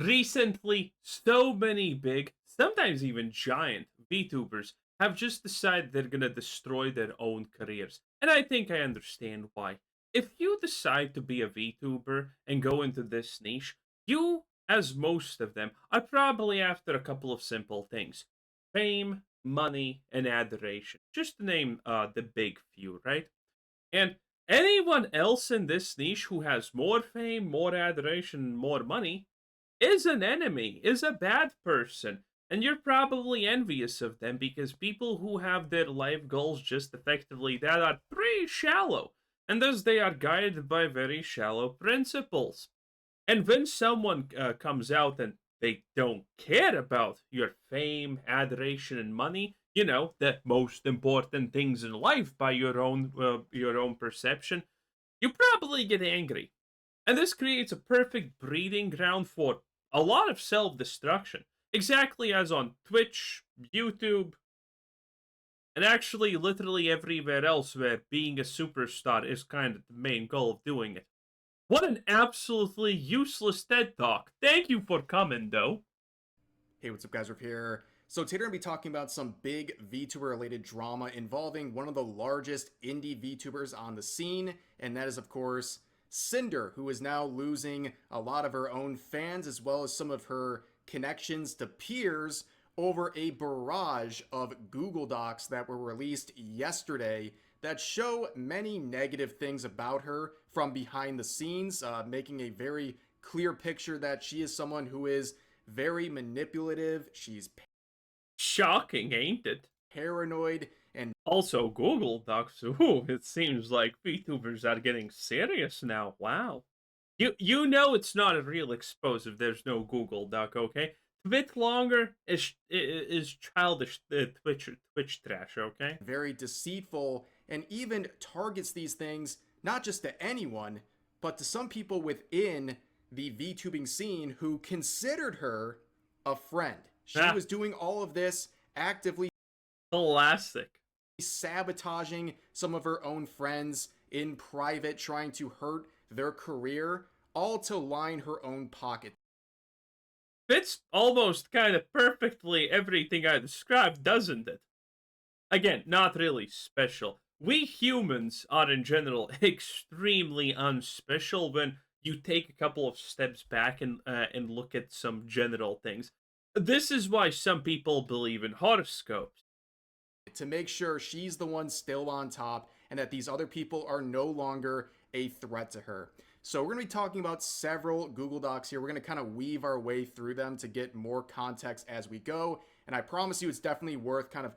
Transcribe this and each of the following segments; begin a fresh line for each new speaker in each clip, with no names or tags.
Recently, so many big, sometimes even giant VTubers have just decided they're gonna destroy their own careers. And I think I understand why. If you decide to be a VTuber and go into this niche, you, as most of them, are probably after a couple of simple things: fame, money, and adoration. Just to name the big few, right? And anyone else in this niche who has more fame, more adoration, more money is an enemy, is a bad person. And you're probably envious of them because people who have their life goals just effectively that are pretty shallow. And thus they are guided by very shallow principles. And when someone comes out and they don't care about your fame, adoration, and money, the most important things in life by your own perception, you probably get angry. And this creates a perfect breeding ground for a lot of self destruction. Exactly as on Twitch, YouTube, and actually literally everywhere else where being a superstar is kind of the main goal of doing it. What an absolutely useless TED Talk. Thank you for coming, though.
Hey, what's up, guys? Riff here. So today we're going to be talking about some big VTuber-related drama involving one of the largest indie VTubers on the scene, and that is, of course, Sinder, who is now losing a lot of her own fans as well as some of her connections to peers over a barrage of Google Docs that were released yesterday that show many negative things about her from behind the scenes, making a very clear picture that she is someone who is very manipulative. She's
Shocking, ain't it?
paranoid and
Also, Google Docs. Ooh, it seems like VTubers are getting serious now. Wow. You know it's not a real expose if there's no Google Doc, okay? Bit longer is childish Twitch trash, okay?
very deceitful, and even targets these things not just to anyone, but to some people within the VTubing scene who considered her a friend. She
Ah,
was doing all of this actively
classic.
sabotaging some of her own friends in private, trying to hurt their career, all to line her own pocket.
Fits almost kind of perfectly everything I described, doesn't it? Again, not really special. We humans are in general extremely unspecial when you take a couple of steps back and look at some general things. This is why some people believe in horoscopes.
To make sure she's the one still on top and that these other people are no longer a threat to her. So we're going to be talking about several Google Docs here. We're going to kind of weave our way through them to get more context as we go. And I promise you it's definitely worth kind of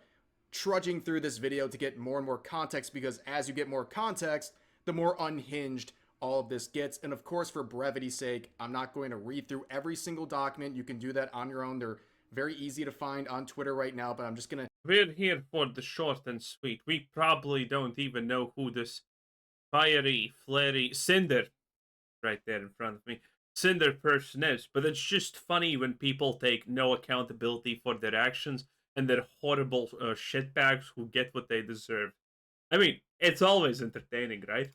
trudging through this video to get more and more context, because as you get more context, the more unhinged all of this gets. And of course, for brevity's sake, I'm not going to read through every single document. You can do that on your own. They're very easy to find on Twitter right now, but I'm just going to
We're here for the short and sweet. We probably don't even know who this fiery, flary Cinder, right there in front of me, Cinder person is, but it's just funny when people take no accountability for their actions and they're horrible shitbags who get what they deserve. I mean, it's always entertaining, right?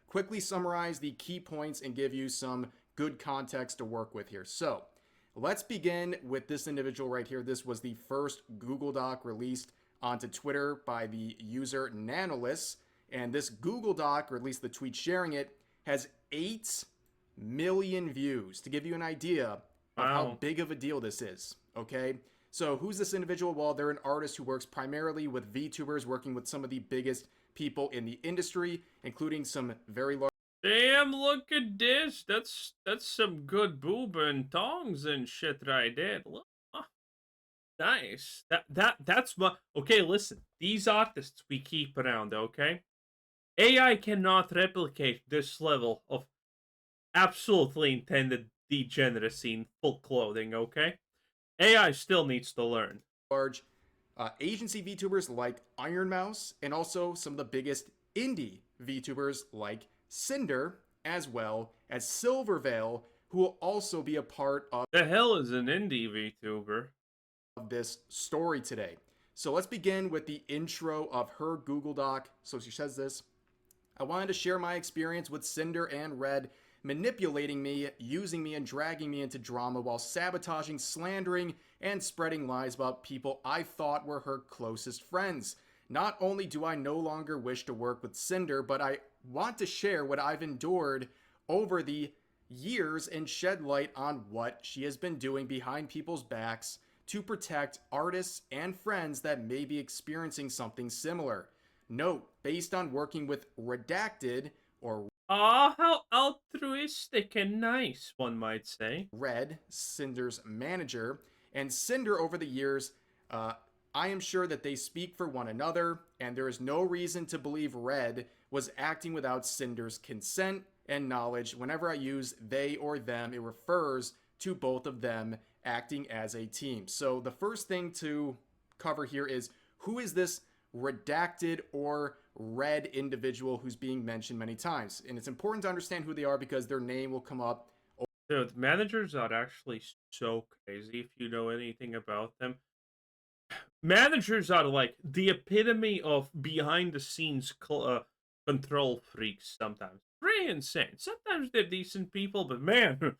quickly summarize the key points and give you some good context to work with here. So let's begin with this individual right here. This was the first Google Doc released onto Twitter by the user Nanaless. And this Google Doc, or at least the tweet sharing it, has 8 million views, to give you an idea of how
Wow.
big of a deal this is. Okay. So who's this individual? Well, they're an artist who works primarily with VTubers, working with some of the biggest people in the industry, including some very large
Damn, look at this. That's some good boob and tongs and shit right there. Look. Ah, nice. That's what. Okay, listen. These artists we keep around, okay? AI cannot replicate this level of absolutely intended degeneracy in full clothing, okay? AI still needs to learn.
large agency VTubers like Iron Mouse, and also some of the biggest indie VTubers like Sinder, as well as Silvervvil, who will also be a part of
The hell is an indie VTuber?
this story today. So let's begin with the intro of her Google Doc. So she says this: I wanted to share my experience with Cinder and Red manipulating me, using me, and dragging me into drama while sabotaging, slandering, and spreading lies about people I thought were her closest friends. Not only do I no longer wish to work with Cinder, but I want to share what I've endured over the years and shed light on what she has been doing behind people's backs to protect artists and friends that may be experiencing something similar. Note, based on working with Redacted, or
Ah, how altruistic and nice, one might say.
Red, Cinder's manager, and Cinder over the years, I am sure that they speak for one another, and there is no reason to believe Red was acting without Cinder's consent and knowledge. Whenever I use they or them, it refers to both of them acting as a team. So the first thing to cover here is, who is this Redacted or Red individual who's being mentioned many times? And it's important to understand who they are because their name will come up.
Dude, managers are actually so crazy if you know anything about them. Managers are like the epitome of behind the scenes control freaks sometimes. Pretty insane. Sometimes they're decent people, but man,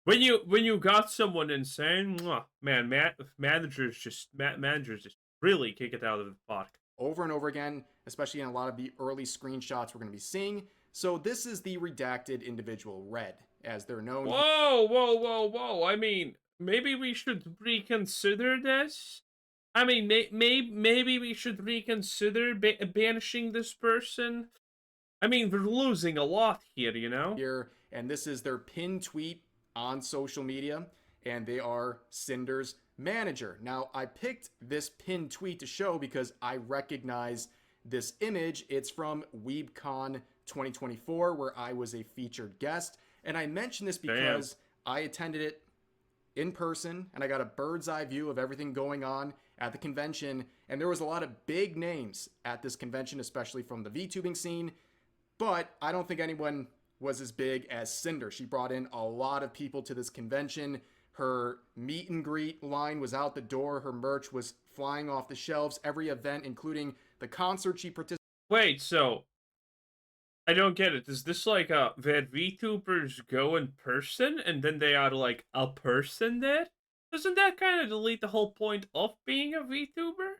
when you got someone insane, man, managers just really kick it out of the park.
Over and over again, especially in a lot of the early screenshots we're going to be seeing. So this is the Redacted individual, Red, as they're known.
Whoa, whoa, whoa, whoa. I mean, maybe we should reconsider this. I mean, maybe we should reconsider banishing this person. I mean, we're losing a lot here, you know?
Here, and this is their pinned tweet on social media, and they are Cinder's manager. Now, I picked this pinned tweet to show because I recognize this image. It's from WeebCon 2024, where I was a featured guest, and I mention this because I attended it in person, and I got a bird's eye view of everything going on at the convention, and there was a lot of big names at this convention, especially from the VTubing scene, but I don't think anyone was as big as Cinder. She brought in a lot of people to this convention. Her meet and greet line was out the door. Her merch was flying off the shelves. Every event, including the concert she participated.
Wait, so I don't get it. Is this like that VTubers go in person and then they are like a person there? Doesn't that kind of delete the whole point of being a VTuber?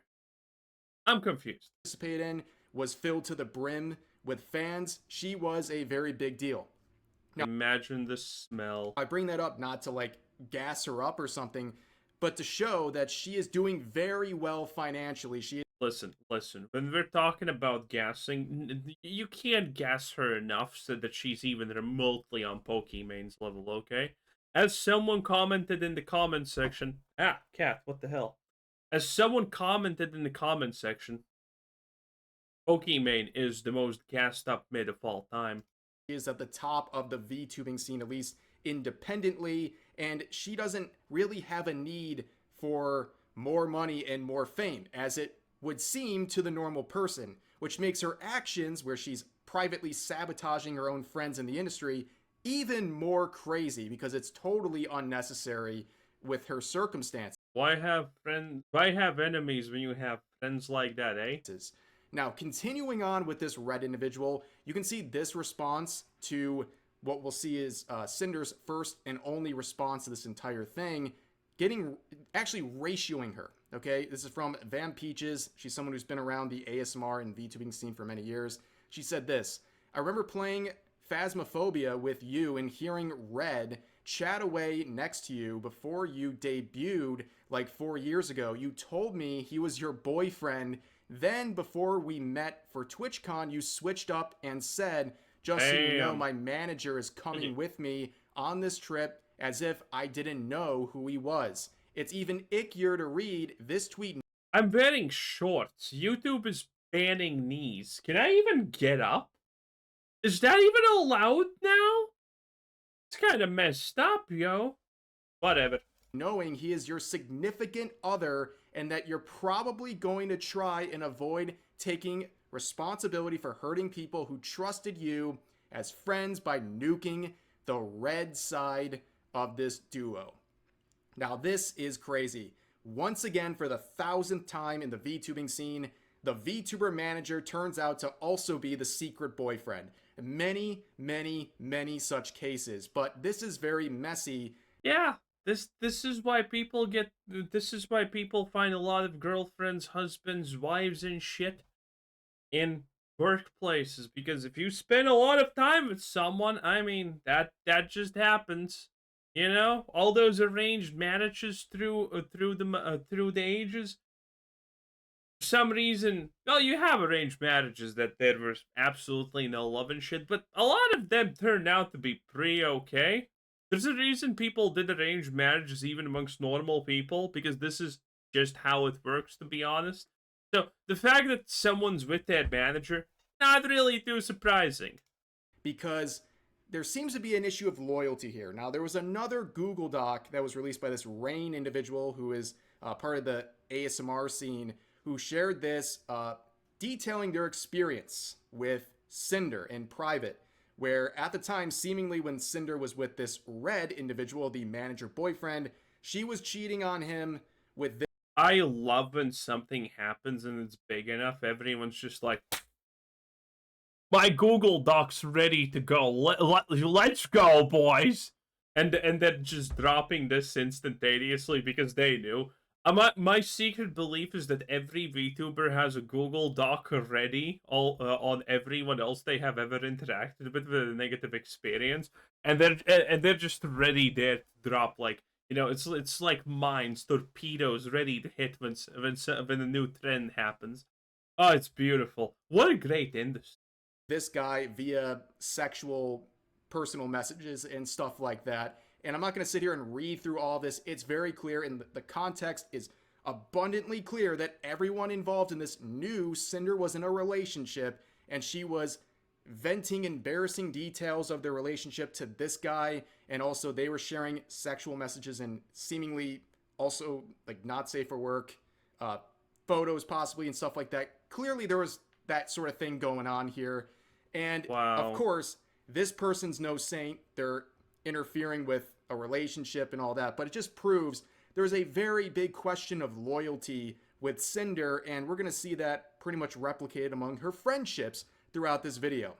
I'm confused.
Participated in was filled to the brim with fans. She was a very big deal.
Now, imagine the smell.
I bring that up not to like gas her up or something, but to show that she is doing very well financially.
Listen. When we're talking about gassing, you can't gas her enough so that she's even remotely on Pokemon's level, okay? As someone commented in the comment section, cat, what the hell? As someone commented in the comment section, Pokemon is the most gassed up mid of all time.
She is at the top of the VTubing scene, at least independently, and she doesn't really have a need for more money and more fame, as it would seem to the normal person, which makes her actions, where she's privately sabotaging her own friends in the industry, even more crazy because it's totally unnecessary with her circumstances.
Why have enemies when you have friends like that, eh?
Now, continuing on with this Red individual, you can see this response to what we'll see is Cinder's first and only response to this entire thing, actually ratioing her, okay? This is from Van Peaches. She's someone who's been around the ASMR and VTubing scene for many years. She said this: I remember playing Phasmophobia with you and hearing Red chat away next to you before you debuted like 4 years ago. You told me he was your boyfriend. Then before we met for TwitchCon, you switched up and said, just so you know, my manager is coming with me on this trip, as if I didn't know who he was. It's even ickier to read this tweet.
I'm wearing shorts. YouTube is banning knees. Can I even get up? Is that even allowed now? It's kind of messed up, yo. Whatever.
Knowing he is your significant other and that you're probably going to try and avoid taking responsibility for hurting people who trusted you as friends by nuking the Red side of this duo. Now, this is crazy. Once again, for the 1,000th time in the VTubing scene, the VTuber manager turns out to also be the secret boyfriend. many such cases. But this is very messy.
Yeah, this is why people get this is why people find a lot of girlfriends, husbands, wives and shit in workplaces, because if you spend a lot of time with someone, I mean, that just happens. You know, all those arranged marriages through the ages. For some reason, well, you have arranged marriages that there was absolutely no love and shit, but a lot of them turned out to be pretty okay. There's a reason people did arranged marriages even amongst normal people, because this is just how it works, to be honest. So the fact that someone's with that manager, not really too surprising.
Because there seems to be an issue of loyalty here. Now, there was another Google Doc that was released by this Rain individual who is part of the ASMR scene, who shared this detailing their experience with Sinder in private, where at the time, seemingly when Sinder was with this red individual, the manager boyfriend, she was cheating on him with this.
I love when something happens and it's big enough, everyone's just like, my Google Doc's ready to go. Let's go, boys. And then just dropping this instantaneously because they knew. My secret belief is that every VTuber has a Google Doc ready on everyone else they have ever interacted with a negative experience, and they're just ready there to drop, like, you know, it's like mines, torpedoes ready to hit when a new trend happens. Oh, it's beautiful. What a great industry.
This guy via sexual personal messages and stuff like that. And I'm not going to sit here and read through all this. It's very clear, and the context is abundantly clear that everyone involved in this knew Cinder was in a relationship, and she was venting embarrassing details of their relationship to this guy. And also, they were sharing sexual messages and seemingly also like not safe for work photos, possibly, and stuff like that. Clearly, there was that sort of thing going on here. And of
Wow.
course, this person's no saint. They're interfering with a relationship and all that, but it just proves there's a very big question of loyalty with Cinder, and we're going to see that pretty much replicated among her friendships throughout this video.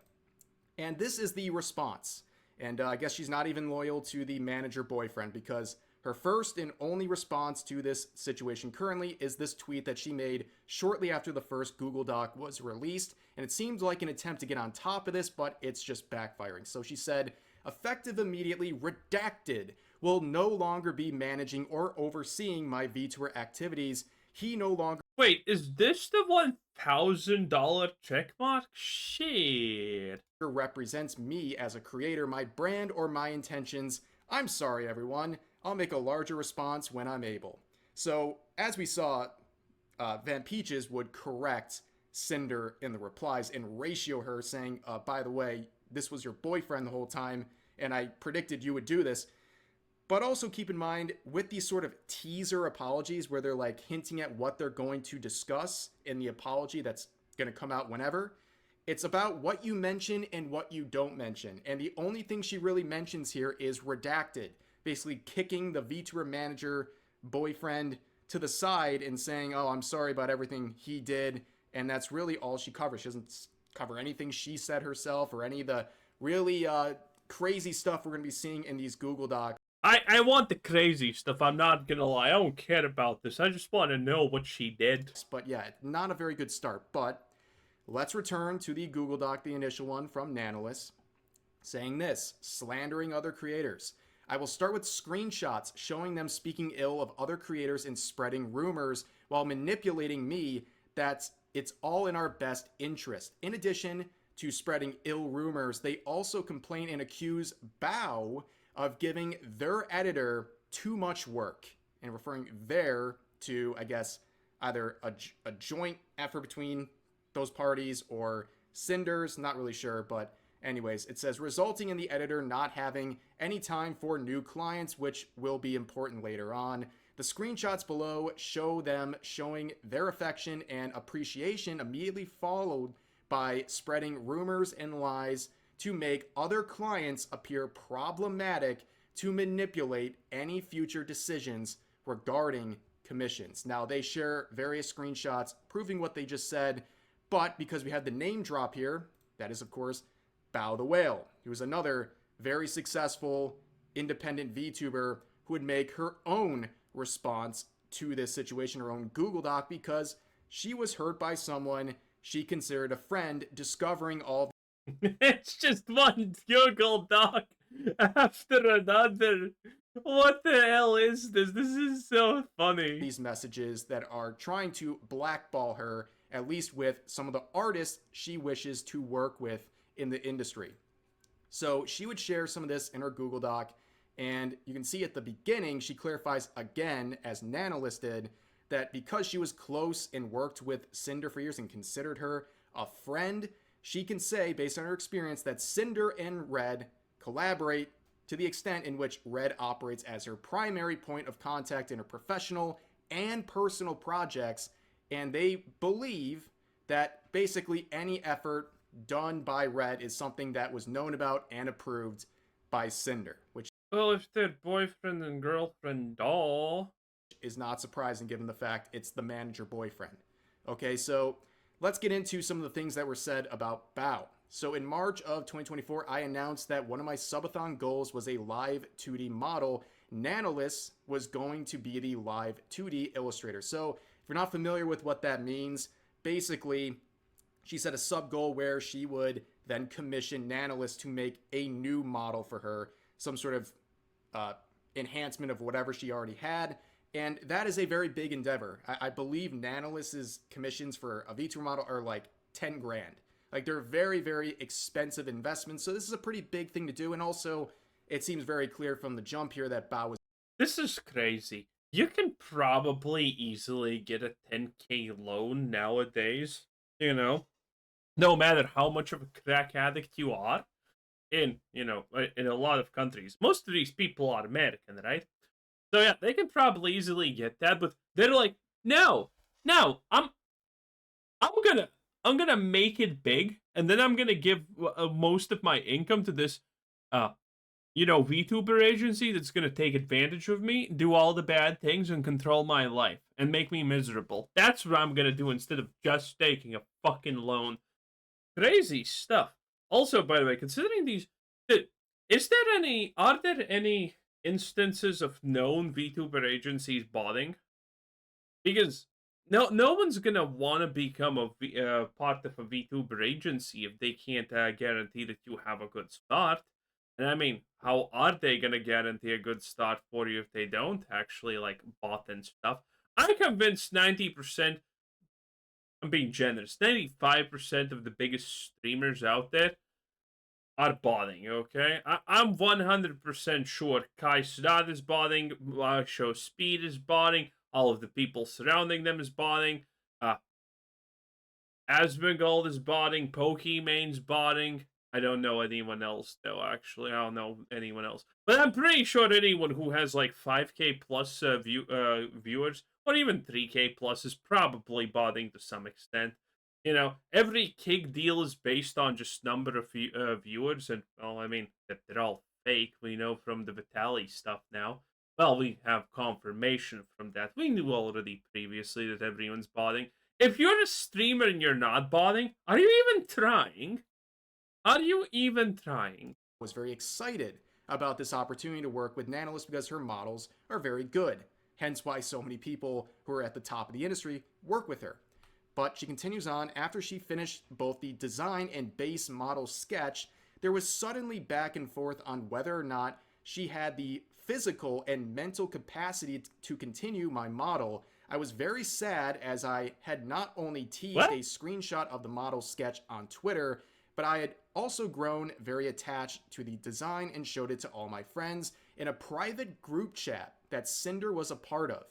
And this is the response. And I guess she's not even loyal to the manager boyfriend, because her first and only response to this situation currently is this tweet that she made shortly after the first Google Doc was released. And it seems like an attempt to get on top of this, but it's just backfiring. So she said, effective immediately, redacted, will no longer be managing or overseeing my VTuber activities. He no longer.
Wait, is this the $1,000 checkmark? Shit.
Represents me as a creator, my brand, or my intentions. I'm sorry, everyone. I'll make a larger response when I'm able. So, as we saw, Van Peaches would correct Cinder in the replies and ratio her, saying, by the way, this was your boyfriend the whole time, and I predicted you would do this. But also keep in mind, with these sort of teaser apologies where they're like hinting at what they're going to discuss in the apology that's going to come out whenever, it's about what you mention and what you don't mention. And the only thing she really mentions here is redacted, basically kicking the VTuber manager boyfriend to the side and saying, oh, I'm sorry about everything he did. And that's really all she covers. She doesn't cover anything she said herself or any of the really crazy stuff we're going to be seeing in these Google Docs.
I want the crazy stuff, I'm not gonna lie. I don't care about this. I just want to know what she did.
But yeah, not a very good start. But let's return to the Google Doc, the initial one from Nanaless, saying this, slandering other creators. I will start with screenshots showing them speaking ill of other creators and spreading rumors while manipulating me that it's all in our best interest. In addition to spreading ill rumors, they also complain and accuse Bao of giving their editor too much work, and referring there to, I guess, either a joint effort between those parties or Cinder's, not really sure, but anyways, it says resulting in the editor not having any time for new clients, which will be important later on. The screenshots below show them showing their affection and appreciation, immediately followed by spreading rumors and lies to make other clients appear problematic to manipulate any future decisions regarding commissions. Now, they share various screenshots proving what they just said, but because we have the name drop here, that is, of course, Bao the Whale, who was another very successful independent VTuber who would make her own response to this situation, her own Google Doc, because she was hurt by someone she considered a friend discovering all
It's just one Google Doc after another. What the hell is this? This is so funny.
these messages that are trying to blackball her, at least with some of the artists she wishes to work with in the industry. So she would share some of this in her Google Doc, and you can see at the beginning, she clarifies again, as Nanaless did, that because she was close and worked with Sinder for years and considered her a friend, she can say, based on her experience, that Sinder and Red collaborate to the extent in which Red operates as her primary point of contact in her professional and personal projects, and they believe that basically any effort done by Red is something that was known about and approved by Sinder, which
Well, if they're boyfriend and girlfriend, doll.
is not surprising given the fact it's the manager boyfriend. Okay, so let's get into some of the things that were said about Bao. So in March of 2024, I announced that one of my subathon goals was a live 2D model. Nanaless was going to be the live 2D illustrator. So if you're not familiar with what that means, basically, she set a sub goal where she would then commission Nanaless to make a new model for her, some sort of enhancement of whatever she already had. And that is a very big endeavor. I believe Nanaless's commissions for a VTuber model are like 10 grand. Like, they're very, very expensive investments. So this is a pretty big thing to do. And also, it seems very clear from the jump here that Bao was...
This is crazy. You can probably easily get a 10K loan nowadays, you know, no matter how much of a crack addict you are in, in a lot of countries. Most of these people are American, right? So yeah, they can probably easily get that, but they're like, no, I'm gonna make it big, and then I'm gonna give most of my income to this, VTuber agency that's gonna take advantage of me, do all the bad things, and control my life, and make me miserable. That's what I'm gonna do instead of just taking a fucking loan. Crazy stuff. Also, by the way, considering these, are there any instances of known VTuber agencies botting? Because no one's gonna want to become a part of a VTuber agency if they can't guarantee that you have a good start. And I mean, how are they gonna guarantee a good start for you if they don't actually like bot and stuff? I'm convinced 90%. I'm being generous. 95% of the biggest streamers out there are botting, okay? I'm 100% sure Kai Cenat is botting, Show Speed is botting, all of the people surrounding them is botting, Asmongold is botting, Pokemon's botting. I don't know anyone else, though, actually. I don't know anyone else. But I'm pretty sure anyone who has, like, 5K plus viewers, or even 3K plus, is probably botting to some extent. You know, every kick deal is based on just number of viewers, and, well, I mean, they're all fake. We know from the Vitaly stuff now. Well, we have confirmation from that. We knew already previously that everyone's botting. If you're a streamer and you're not botting, are you even trying? Are you even trying?
was very excited about this opportunity to work with Nanaless because her models are very good. Hence why so many people who are at the top of the industry work with her. But she continues on, after she finished both the design and base model sketch, there was suddenly back and forth on whether or not she had the physical and mental capacity to continue my model. I was very sad as I had not only teased a screenshot of the model sketch on Twitter, but I had also grown very attached to the design and showed it to all my friends in a private group chat that Sinder was a part of.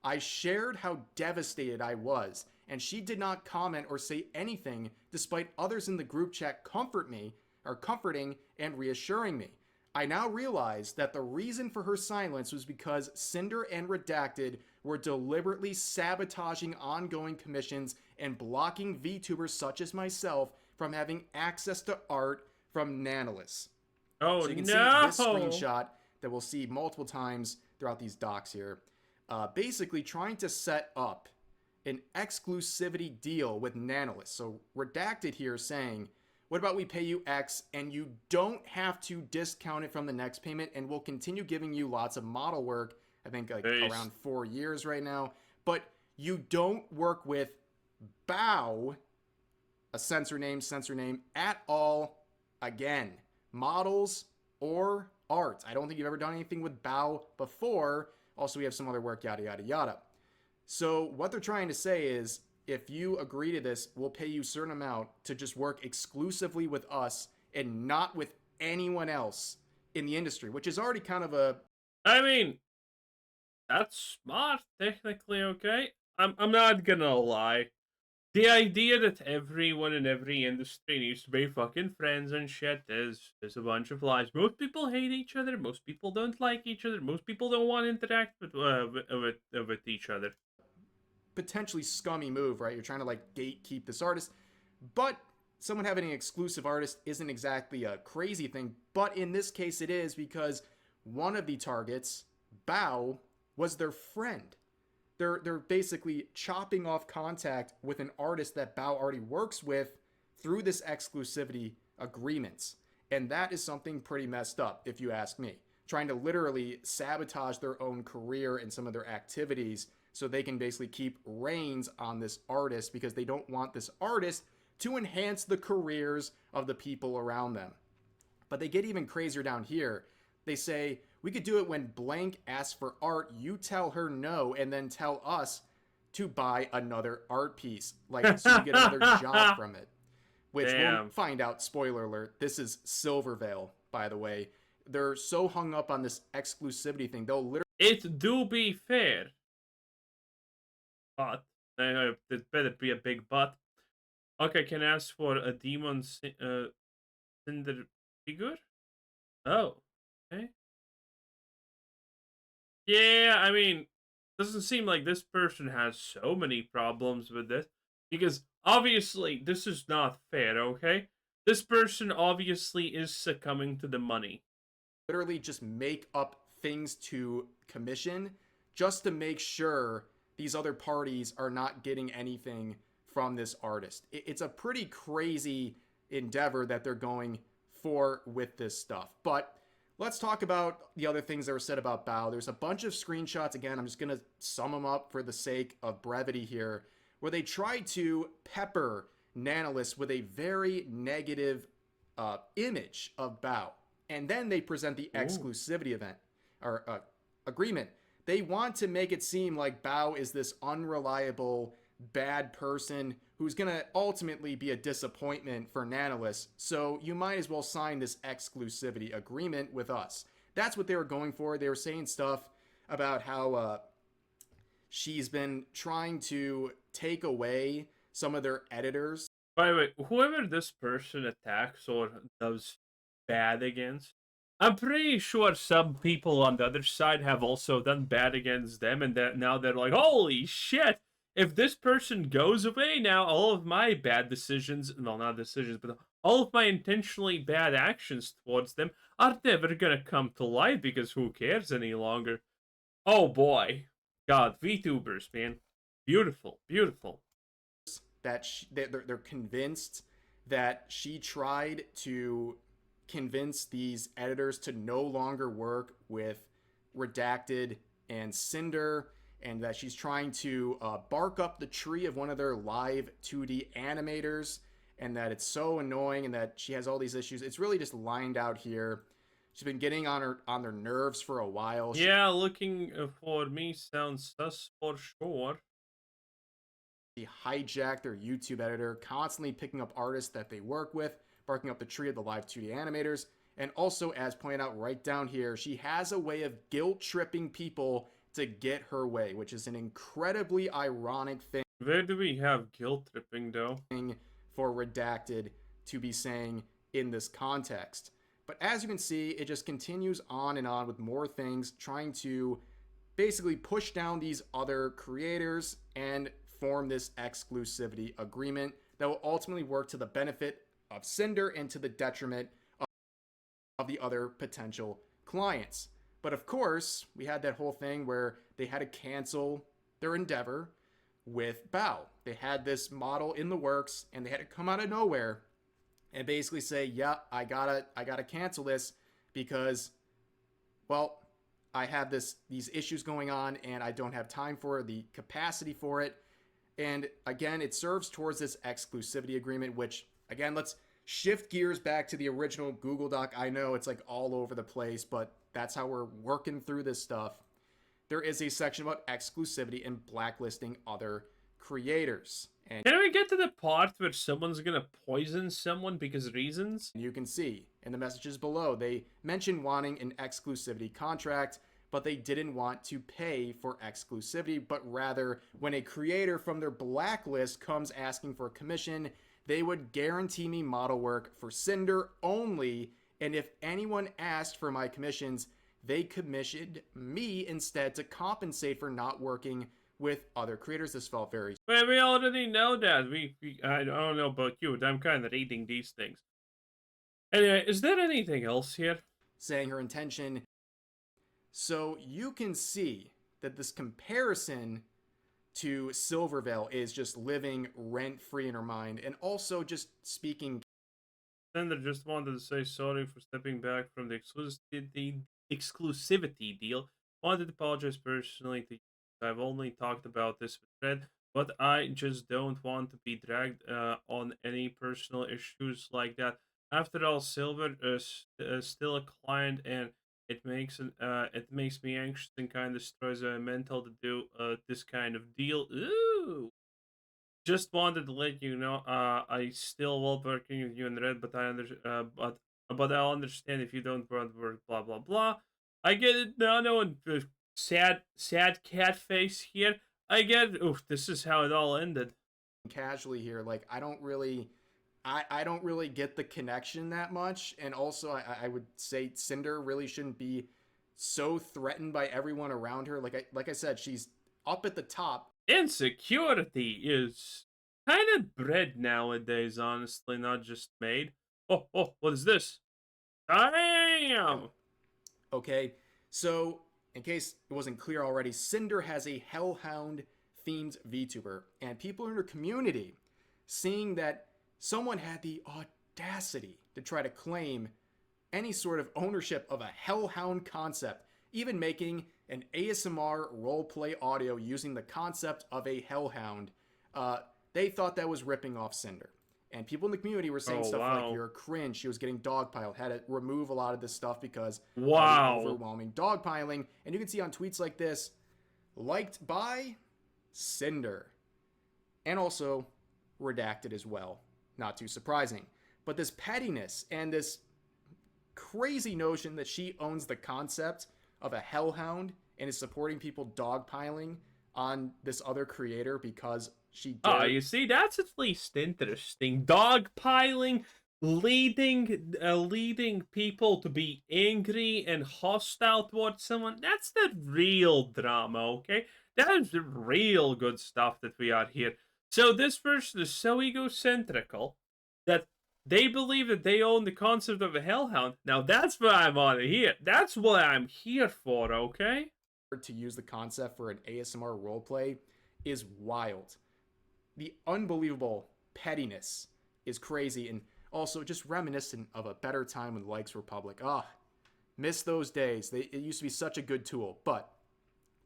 I shared how devastated I was, and she did not comment or say anything despite others in the group chat comforting and reassuring me. I now realize that the reason for her silence was because Sinder and Redacted were deliberately sabotaging ongoing commissions and blocking VTubers such as myself from having access to art from Nanaless.
Oh,
so you can
no!
see this screenshot that we'll see multiple times throughout these docs here. Basically trying to set up an exclusivity deal with Nanaless. So Redacted here saying, What about we pay you X and you don't have to discount it from the next payment, and we'll continue giving you lots of model work, I think like around 4 years right now, but you don't work with Bao, a censor name, at all again. Models or art. I don't think you've ever done anything with Bao before. Also, we have some other work, yada, yada, yada. So what they're trying to say is, if you agree to this, we'll pay you a certain amount to just work exclusively with us and not with anyone else in the industry, which is already kind of a...
I mean, that's smart, technically, okay? I'm not gonna lie. The idea that everyone in every industry needs to be fucking friends and shit is a bunch of lies. Most people hate each other. Most people don't like each other. Most people don't want to interact with each other.
potentially scummy move, right? You're trying to like gatekeep this artist, but someone having an exclusive artist isn't exactly a crazy thing. But in this case, it is, because one of the targets, Bao, was their friend. They're basically chopping off contact with an artist that Bao already works with through this exclusivity agreements. And that is something pretty messed up, if you ask me. Trying to literally sabotage their own career and some of their activities so they can basically keep reins on this artist, because they don't want this artist to enhance the careers of the people around them. But they get even crazier down here. They say, we could do it when blank asks for art, you tell her no, and then tell us to buy another art piece. Like, so you get another job from it. Which we'll find out, spoiler alert, this is Silvervvil, by the way. They're so hung up on this exclusivity thing, they'll literally...
It do be fair. But, it better be a big but. Okay, can I ask for a demon Cinder figure? Oh, okay. Yeah, I mean, doesn't seem like this person has so many problems with this. Because, obviously, this is not fair, okay? This person obviously is succumbing to the money.
Literally just make up things to commission just to make sure these other parties are not getting anything from this artist. It's a pretty crazy endeavor that they're going for with this stuff. But let's talk about the other things that were said about Bao. There's a bunch of screenshots. Again, I'm just going to sum them up for the sake of brevity here, where they try to pepper Nanaless with a very negative image of Bao. And then they present the exclusivity event or agreement. They want to make it seem like Bao is this unreliable, bad person who's going to ultimately be a disappointment for Nanaless. So you might as well sign this exclusivity agreement with us. That's what they were going for. They were saying stuff about how she's been trying to take away some of their editors.
By the way, whoever this person attacks or does bad against, I'm pretty sure some people on the other side have also done bad against them, and that now they're like, holy shit, if this person goes away now, all of my bad decisions, well, not decisions, but all of my intentionally bad actions towards them are never gonna come to light, because who cares any longer? Oh boy. God, VTubers, man. Beautiful, beautiful.
That they're convinced that she tried to convince these editors to no longer work with Redacted and Sinder, and that she's trying to bark up the tree of one of their live 2D animators, and that it's so annoying, and that she has all these issues. It's really just lined out here. She's been getting on their nerves for a while.
Yeah, looking for me sounds sus for sure.
She hijacked their YouTube editor, constantly picking up artists that they work with, barking up the tree of the live 2D animators. And also, as pointed out right down here, she has a way of guilt-tripping people to get her way, which is an incredibly ironic thing.
Where do we have guilt-tripping, though?
For Redacted to be saying in this context. But as you can see, it just continues on and on with more things, trying to basically push down these other creators and form this exclusivity agreement that will ultimately work to the benefit of Sinder and to the detriment of the other potential clients. But of course, we had that whole thing where they had to cancel their endeavor with Bao. They had this model in the works, and they had to come out of nowhere and basically say, yeah, I gotta cancel this because, well, I have these issues going on and I don't have time for the capacity for it. And again, it serves towards this exclusivity agreement, which again, let's shift gears back to the original Google Doc. I know it's like all over the place, but that's how we're working through this stuff. There is a section about exclusivity and blacklisting other creators. And
Can we get to the part where someone's gonna poison someone because reasons?
you can see in the messages below, they mention wanting an exclusivity contract, but they didn't want to pay for exclusivity, but rather when a creator from their blacklist comes asking for a commission, they would guarantee me model work for Cinder only, and if anyone asked for my commissions, they commissioned me instead to compensate for not working with other creators. This felt very
Well, we already know that. I don't know about you, but I'm kind of reading these things. Anyway, is there anything else here?
saying her intention. So you can see that this comparison to Silvervvil is just living rent free in her mind, and also just speaking.
Sander just wanted to say sorry for stepping back from the exclusivity deal. Wanted to apologize personally to you. I've only talked about this with Red, but I just don't want to be dragged on any personal issues like that. After all, Silver is still a client, and it makes me anxious and kind of destroys my mental to do this kind of deal. Ooh. Just wanted to let you know, I still will working with you in Red, but but I'll understand if you don't want to work. Blah blah blah. I get it. No, and sad cat face here. I get it. Oof, this is how it all ended.
Casually here, like I don't really get the connection that much, and also I would say Cinder really shouldn't be so threatened by everyone around her. Like I said, she's up at the top.
Insecurity is kind of bred nowadays, honestly, not just made. Oh, what is this? Damn!
Okay, so in case it wasn't clear already, Cinder has a Hellhound themed VTuber, and people in her community, seeing that someone had the audacity to try to claim any sort of ownership of a Hellhound concept, even making an ASMR roleplay audio using the concept of a Hellhound, they thought that was ripping off Cinder. And people in the community were saying
Oh,
stuff
wow.
like, you're cringe. She was getting dogpiled. Had to remove a lot of this stuff because of the
Wow.
overwhelming dogpiling. And you can see on tweets like this, liked by Cinder. And also redacted as well. Not too surprising. But this pettiness and this crazy notion that she owns the concept of a hellhound and is supporting people dogpiling on this other creator because she
Ah,
dared.
you see, that's at least interesting. Dogpiling, leading people to be angry and hostile towards someone. That's the real drama, okay? That is the real good stuff that we are here. So this person is so egocentrical that they believe that they own the concept of a hellhound. Now that's what I want to hear. That's what I'm here for, okay?
To use the concept for an ASMR roleplay is wild. The unbelievable pettiness is crazy and also just reminiscent of a better time when likes were public. Miss those days. It used to be such a good tool. But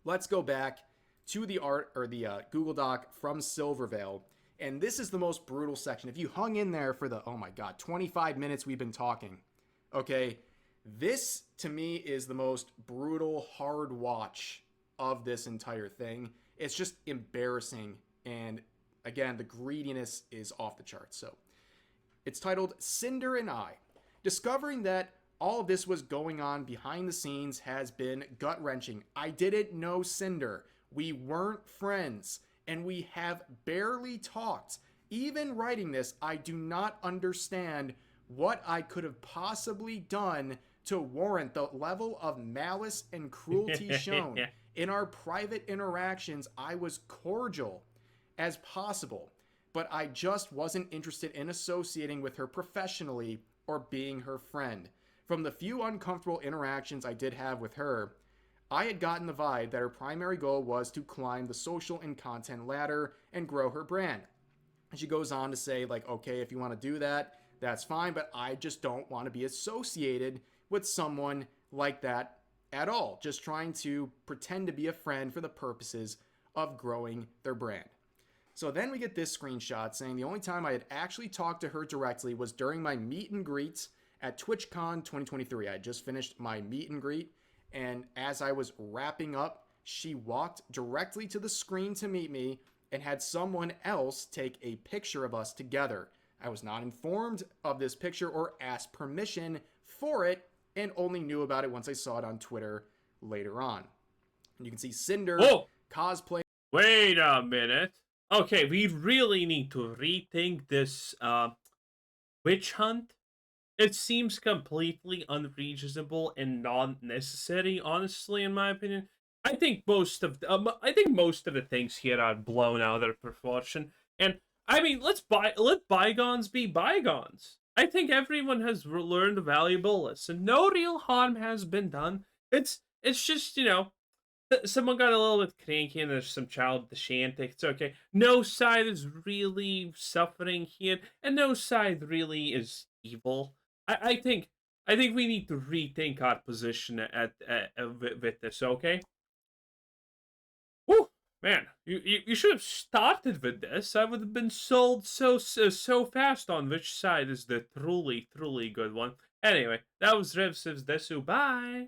let's go back to the art or the Google Doc from Silvervvil. And this is the most brutal section. If you hung in there for the, oh my God, 25 minutes we've been talking, okay, this to me is the most brutal, hard watch of this entire thing. It's just embarrassing. And again, the greediness is off the charts. So it's titled Cinder and I. Discovering that all of this was going on behind the scenes has been gut-wrenching. I didn't know Cinder. We weren't friends, and we have barely talked. Even writing this, I do not understand what I could have possibly done to warrant the level of malice and cruelty shown. In our private interactions, I was cordial as possible, but I just wasn't interested in associating with her professionally or being her friend. From the few uncomfortable interactions I did have with her, I had gotten the vibe that her primary goal was to climb the social and content ladder and grow her brand. And she goes on to say, like, okay, if you want to do that, that's fine, but I just don't want to be associated with someone like that at all, just trying to pretend to be a friend for the purposes of growing their brand. So then we get this screenshot saying the only time I had actually talked to her directly was during my meet and greet at TwitchCon 2023. I had just finished my meet and greet, and as I was wrapping up, she walked directly to the screen to meet me and had someone else take a picture of us together. I was not informed of this picture or asked permission for it, and only knew about it once I saw it on Twitter later on. And you can see Cinder
Oh,
cosplay.
wait a minute. Okay, we really need to rethink this witch hunt. It seems completely unreasonable and non-necessary, honestly, in my opinion. I think most of the things here are blown out of proportion. And I mean, let bygones be bygones. I think everyone has learned a valuable lesson. No real harm has been done. It's just, someone got a little bit cranky and there's some childish antics. It's okay. No side is really suffering here, and no side really is evil. I think we need to rethink our position with this. Okay. Whew, man, you should have started with this. I would have been sold so fast on which side is the truly good one. Anyway, that was Revsiv's Desu. Bye.